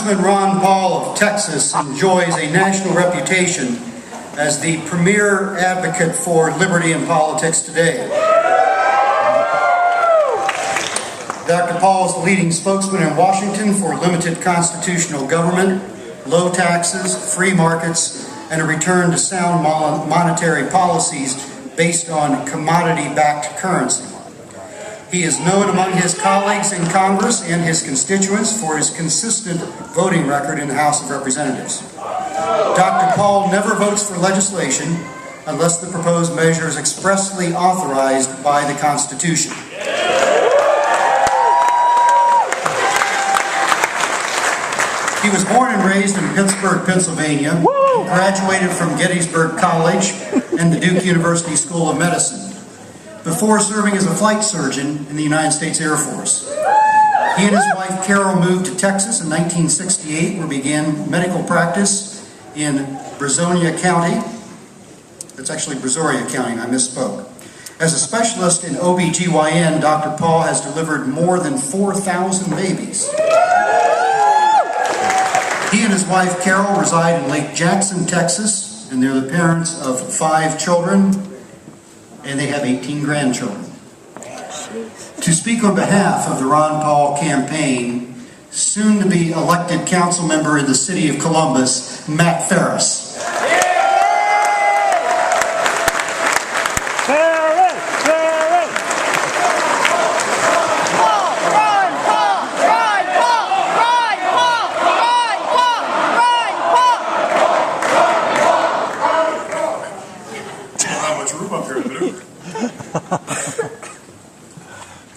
Congressman Ron Paul of Texas enjoys a national reputation as the premier advocate for liberty in politics today. Dr. Paul is the leading spokesman in Washington for limited constitutional government, low taxes, free markets, and a return to sound monetary policies based on commodity-backed currency. He is known among his colleagues in Congress and his constituents for his consistent voting record in the House of Representatives. Dr. Paul never votes for legislation unless the proposed measure is expressly authorized by the Constitution. He was born and raised in Pittsburgh, Pennsylvania. He graduated from Gettysburg College and the Duke University School of Medicine before serving as a flight surgeon in the United States Air Force. He and his wife Carol moved to Texas in 1968, where began medical practice in Brazoria County. That's actually Brazoria County, I misspoke. As a specialist in OBGYN, Dr. Paul has delivered more than 4,000 babies. He and his wife Carol reside in Lake Jackson, Texas, and they're the parents of 5 children, and they have 18 grandchildren. To speak on behalf of the Ron Paul campaign, soon to be elected council member in the city of Columbus, Matt Ferris.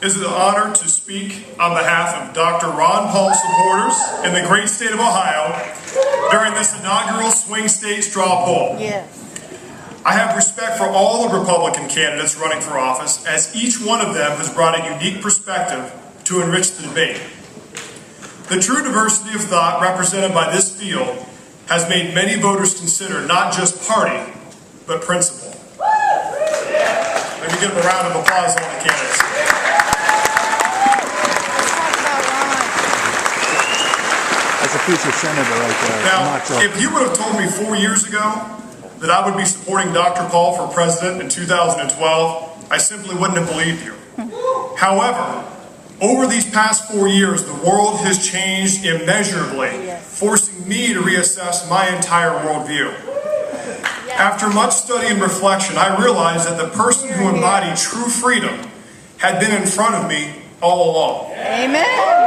It is an honor to speak on behalf of Dr. Ron Paul supporters in the great state of Ohio during this inaugural swing state straw poll. Yes. I have respect for all the Republican candidates running for office, as each one of them has brought a unique perspective to enrich the debate. The true diversity of thought represented by this field has made many voters consider not just party, but principle. Let me give a round of applause on the candidates. That's a future senator right there. Now, if you would have told me 4 years ago that I would be supporting Dr. Paul for president in 2012, I simply wouldn't have believed you. However, over these past 4 years, the world has changed immeasurably, forcing me to reassess my entire worldview. After much study and reflection, I realized that the person who embodied true freedom had been in front of me all along. Amen.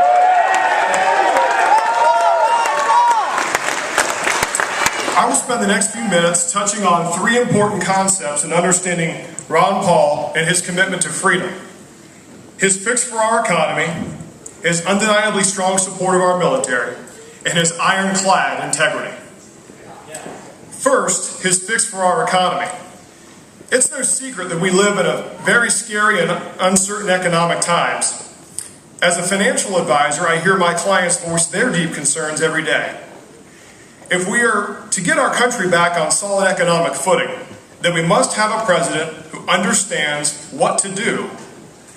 I will spend the next few minutes touching on 3 important concepts in understanding Ron Paul and his commitment to freedom: his fix for our economy, his undeniably strong support of our military, and his ironclad integrity. First, his fix for our economy. It's no secret that we live in a very scary and uncertain economic times. As a financial advisor, I hear my clients voice their deep concerns every day. If we are to get our country back on solid economic footing, then we must have a president who understands what to do,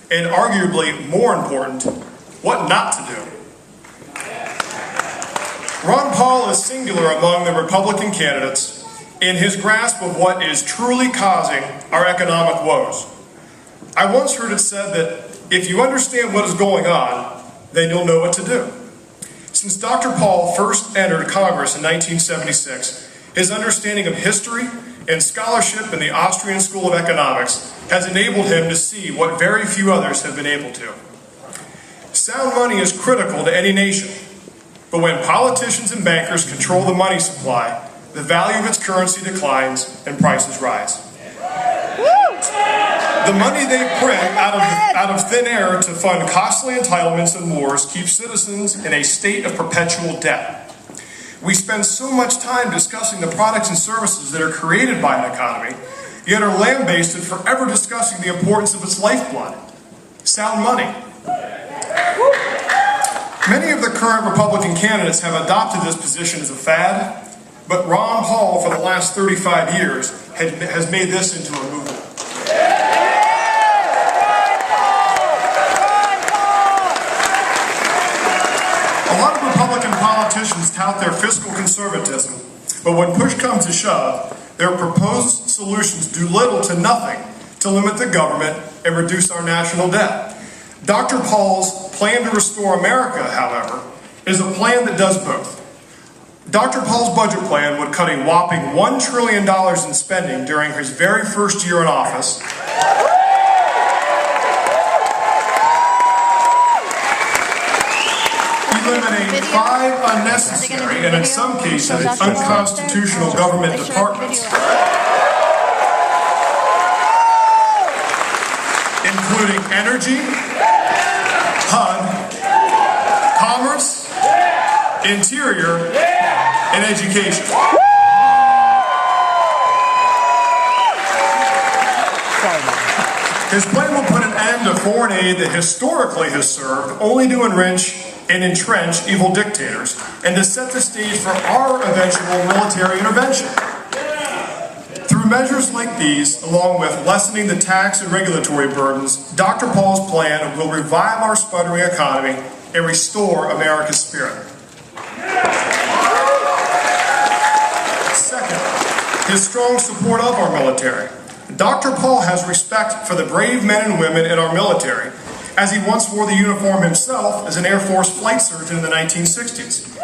and arguably more important, what not to do. Ron Paul is singular among the Republican candidates in his grasp of what is truly causing our economic woes. I once heard it said that if you understand what is going on, then you'll know what to do. Since Dr. Paul first entered Congress in 1976, his understanding of history and scholarship in the Austrian School of Economics has enabled him to see what very few others have been able to. Sound money is critical to any nation, but when politicians and bankers control the money supply, the value of its currency declines and prices rise. The money they print out of thin air to fund costly entitlements and wars keeps citizens in a state of perpetual debt. We spend so much time discussing the products and services that are created by an economy, yet are lambasted forever discussing the importance of its lifeblood: sound money. Many of the current Republican candidates have adopted this position as a fad, but Ron Paul, for the last 35 years, has made this into a movement. politicians tout their fiscal conservatism, but when push comes to shove, their proposed solutions do little to nothing to limit the government and reduce our national debt. Dr. Paul's plan to restore America, however, is a plan that does both. Dr. Paul's budget plan would cut a whopping $1 trillion in spending during his very first year in office, eliminate 5 unnecessary and in some cases unconstitutional government departments, including energy, HUD, commerce, interior, and education. His plan will put an end to foreign aid that historically has served only to enrich and entrench evil dictators, and to set the stage for our eventual military intervention. Through measures like these, along with lessening the tax and regulatory burdens, Dr. Paul's plan will revive our sputtering economy and restore America's spirit. Second, his strong support of our military. Dr. Paul has respect for the brave men and women in our military, as he once wore the uniform himself as an Air Force flight surgeon in the 1960s.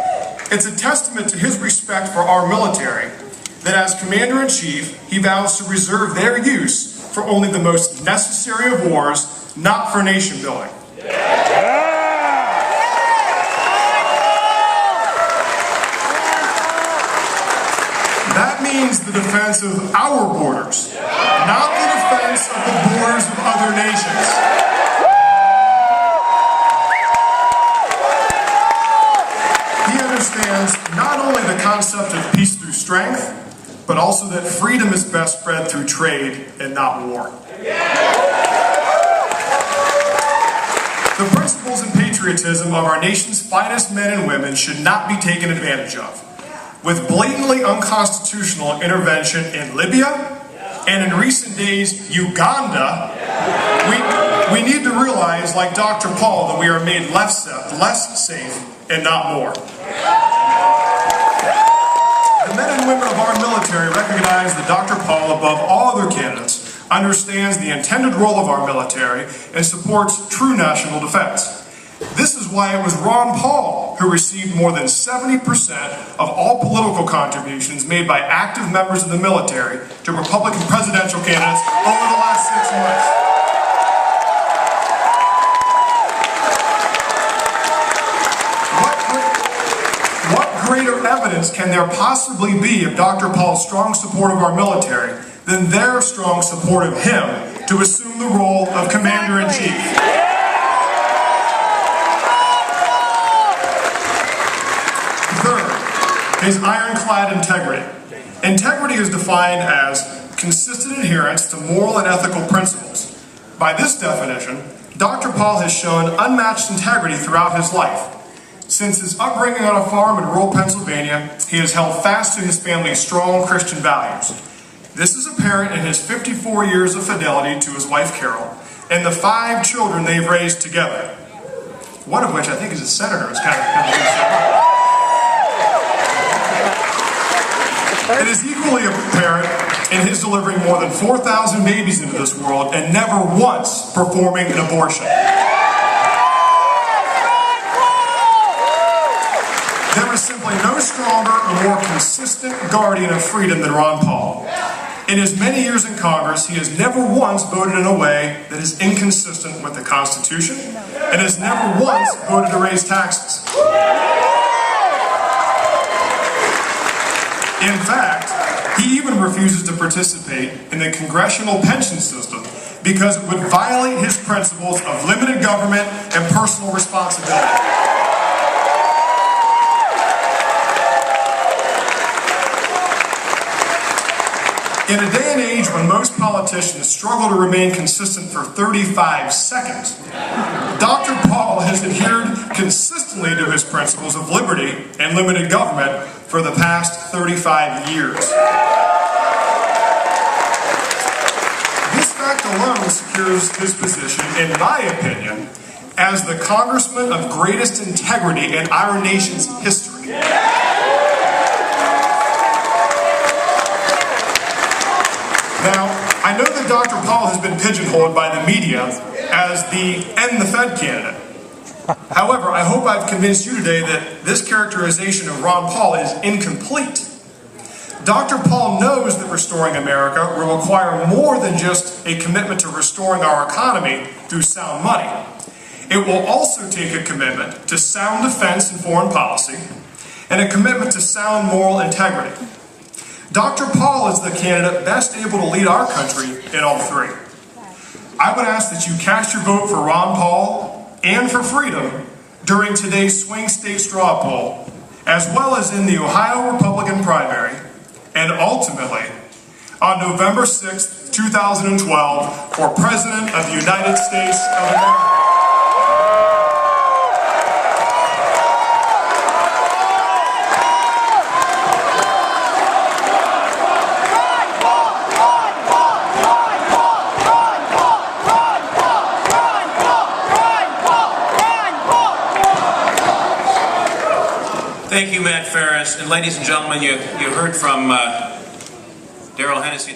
It's a testament to his respect for our military that as Commander-in-Chief, he vows to reserve their use for only the most necessary of wars, not for nation building. That means the defense of our borders, not the defense of the borders of other nations. He understands not only the concept of peace through strength, but also that freedom is best spread through trade and not war. The principles and patriotism of our nation's finest men and women should not be taken advantage of. With blatantly unconstitutional intervention in Libya and in recent days, Uganda, we need to realize, like Dr. Paul, that we are made less safe and not more. The men and women of our military recognize that Dr. Paul, above all other candidates, understands the intended role of our military and supports true national defense. This is why it was Ron Paul who received more than 70% of all political contributions made by active members of the military to Republican presidential candidates over the last 6 months. What greater evidence can there possibly be of Dr. Paul's strong support of our military than their strong support of him to assume the role of Commander-in-Chief? Is ironclad integrity. Integrity is defined as consistent adherence to moral and ethical principles. By this definition, Dr. Paul has shown unmatched integrity throughout his life. Since his upbringing on a farm in rural Pennsylvania, he has held fast to his family's strong Christian values. This is apparent in his 54 years of fidelity to his wife Carol and the 5 children they've raised together. One of which I think is a senator. It's kind of It is equally apparent in his delivering more than 4,000 babies into this world and never once performing an abortion. There is simply no stronger or more consistent guardian of freedom than Ron Paul. In his many years in Congress, he has never once voted in a way that is inconsistent with the Constitution and has never once voted to raise taxes. In fact, he even refuses to participate in the congressional pension system because it would violate his principles of limited government and personal responsibility. In a day and age when most politicians struggle to remain consistent for 35 seconds, Dr. Paul has adhered consistently to his principles of liberty and limited government for the past 35 years. This fact alone secures his position, in my opinion, as the congressman of greatest integrity in our nation's history. Now, I know that Dr. Paul has been pigeonholed by the media as the End the Fed candidate. However, I hope I've convinced you today that this characterization of Ron Paul is incomplete. Dr. Paul knows that restoring America will require more than just a commitment to restoring our economy through sound money. It will also take a commitment to sound defense and foreign policy, and a commitment to sound moral integrity. Dr. Paul is the candidate best able to lead our country in all three. I would ask that you cast your vote for Ron Paul and for freedom during today's swing state straw poll, as well as in the Ohio Republican primary, and ultimately on November 6th, 2012, for President of the United States of America. Thank you, Matt Ferris. And ladies and gentlemen, you heard from Darrell Hennessy.